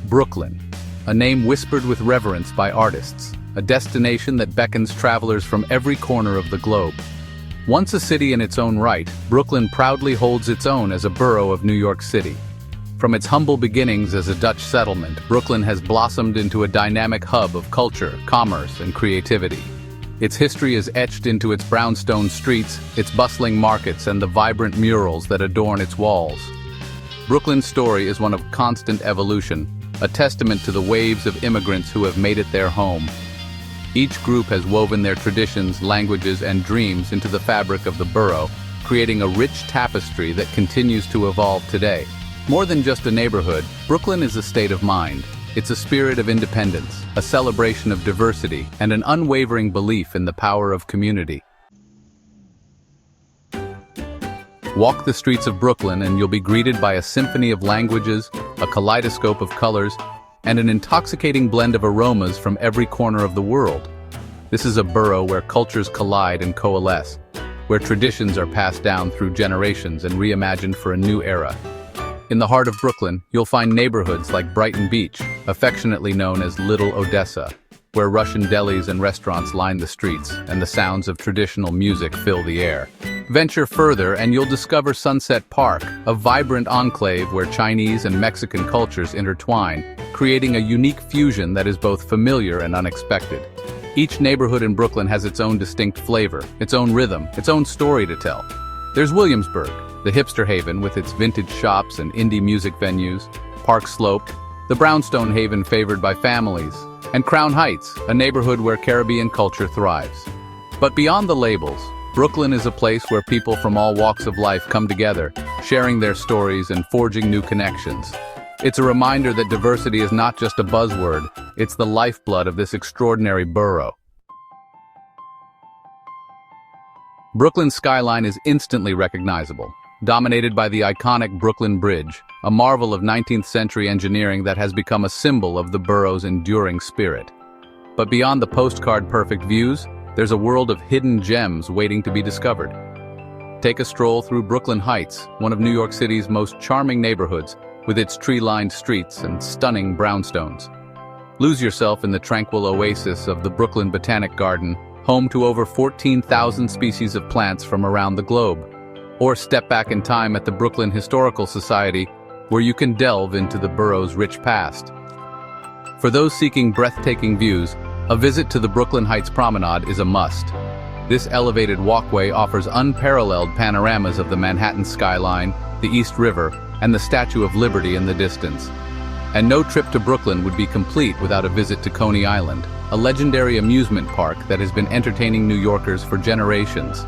Brooklyn, a name whispered with reverence by artists, a destination that beckons travelers from every corner of the globe. Once a city in its own right, Brooklyn proudly holds its own as a borough of New York City. From its humble beginnings as a Dutch settlement, Brooklyn has blossomed into a dynamic hub of culture, commerce, and creativity. Its history is etched into its brownstone streets, its bustling markets, and the vibrant murals that adorn its walls. Brooklyn's story is one of constant evolution, a testament to the waves of immigrants who have made it their home. Each group has woven their traditions, languages, and dreams into the fabric of the borough, creating a rich tapestry that continues to evolve today. More than just a neighborhood, Brooklyn is a state of mind. It's a spirit of independence, a celebration of diversity, and an unwavering belief in the power of community. Walk the streets of Brooklyn and you'll be greeted by a symphony of languages, a kaleidoscope of colors, and an intoxicating blend of aromas from every corner of the world. This is a borough where cultures collide and coalesce, where traditions are passed down through generations and reimagined for a new era. In the heart of Brooklyn, you'll find neighborhoods like Brighton Beach, affectionately known as Little Odessa, where Russian delis and restaurants line the streets and the sounds of traditional music fill the air. Venture further and you'll discover Sunset Park, a vibrant enclave where Chinese and Mexican cultures intertwine, creating a unique fusion that is both familiar and unexpected. Each neighborhood in Brooklyn has its own distinct flavor, its own rhythm, its own story to tell. There's Williamsburg, the hipster haven with its vintage shops and indie music venues, Park Slope, the brownstone haven favored by families, and Crown Heights, a neighborhood where Caribbean culture thrives. But beyond the labels, Brooklyn is a place where people from all walks of life come together, sharing their stories and forging new connections. It's a reminder that diversity is not just a buzzword, it's the lifeblood of this extraordinary borough. Brooklyn's skyline is instantly recognizable, dominated by the iconic Brooklyn Bridge, a marvel of 19th-century engineering that has become a symbol of the borough's enduring spirit. But beyond the postcard-perfect views, there's a world of hidden gems waiting to be discovered. Take a stroll through Brooklyn Heights, one of New York City's most charming neighborhoods, with its tree-lined streets and stunning brownstones. Lose yourself in the tranquil oasis of the Brooklyn Botanic Garden, home to over 14,000 species of plants from around the globe. Or step back in time at the Brooklyn Historical Society, where you can delve into the borough's rich past. For those seeking breathtaking views, a visit to the Brooklyn Heights Promenade is a must. This elevated walkway offers unparalleled panoramas of the Manhattan skyline, the East River, and the Statue of Liberty in the distance. And no trip to Brooklyn would be complete without a visit to Coney Island, a legendary amusement park that has been entertaining New Yorkers for generations.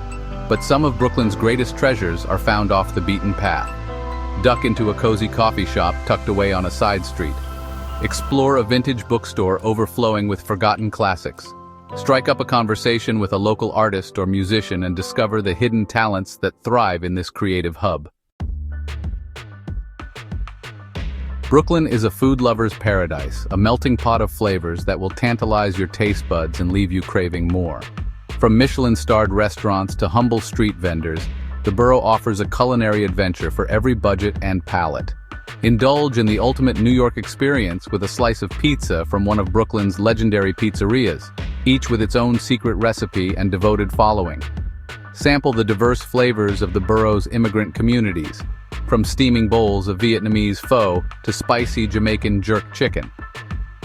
But some of Brooklyn's greatest treasures are found off the beaten path. Duck into a cozy coffee shop tucked away on a side street. Explore a vintage bookstore overflowing with forgotten classics. Strike up a conversation with a local artist or musician and discover the hidden talents that thrive in this creative hub. Brooklyn is a food lover's paradise, a melting pot of flavors that will tantalize your taste buds and leave you craving more. From Michelin-starred restaurants to humble street vendors, the borough offers a culinary adventure for every budget and palate. Indulge in the ultimate New York experience with a slice of pizza from one of Brooklyn's legendary pizzerias, each with its own secret recipe and devoted following. Sample the diverse flavors of the borough's immigrant communities, from steaming bowls of Vietnamese pho to spicy Jamaican jerk chicken.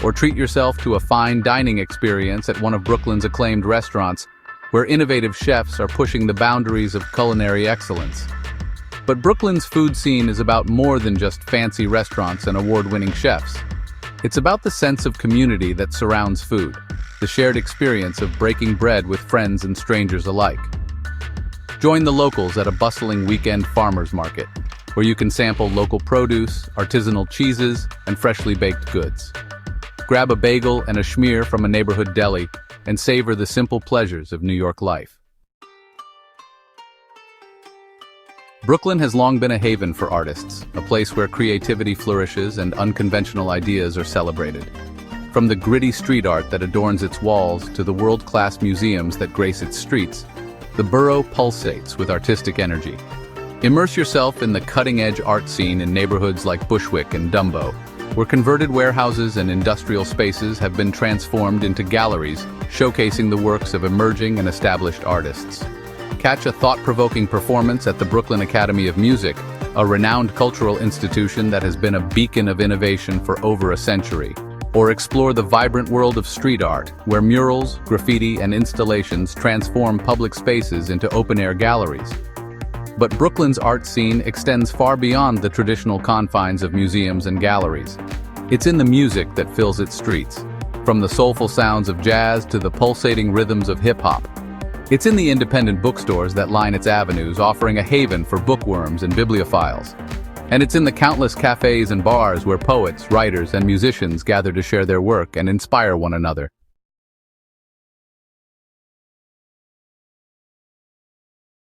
Or treat yourself to a fine dining experience at one of Brooklyn's acclaimed restaurants, where innovative chefs are pushing the boundaries of culinary excellence. But Brooklyn's food scene is about more than just fancy restaurants and award-winning chefs. It's about the sense of community that surrounds food, the shared experience of breaking bread with friends and strangers alike. Join the locals at a bustling weekend farmers market, where you can sample local produce, artisanal cheeses, and freshly baked goods. Grab a bagel and a schmear from a neighborhood deli, and savor the simple pleasures of New York life. Brooklyn has long been a haven for artists, a place where creativity flourishes and unconventional ideas are celebrated. From the gritty street art that adorns its walls to the world-class museums that grace its streets, the borough pulsates with artistic energy. Immerse yourself in the cutting-edge art scene in neighborhoods like Bushwick and Dumbo, where converted warehouses and industrial spaces have been transformed into galleries, showcasing the works of emerging and established artists. Catch a thought-provoking performance at the Brooklyn Academy of Music, a renowned cultural institution that has been a beacon of innovation for over a century. Or explore the vibrant world of street art, where murals, graffiti, and installations transform public spaces into open-air galleries. But Brooklyn's art scene extends far beyond the traditional confines of museums and galleries. It's in the music that fills its streets, from the soulful sounds of jazz to the pulsating rhythms of hip-hop. It's in the independent bookstores that line its avenues, offering a haven for bookworms and bibliophiles. And it's in the countless cafes and bars where poets, writers, and musicians gather to share their work and inspire one another.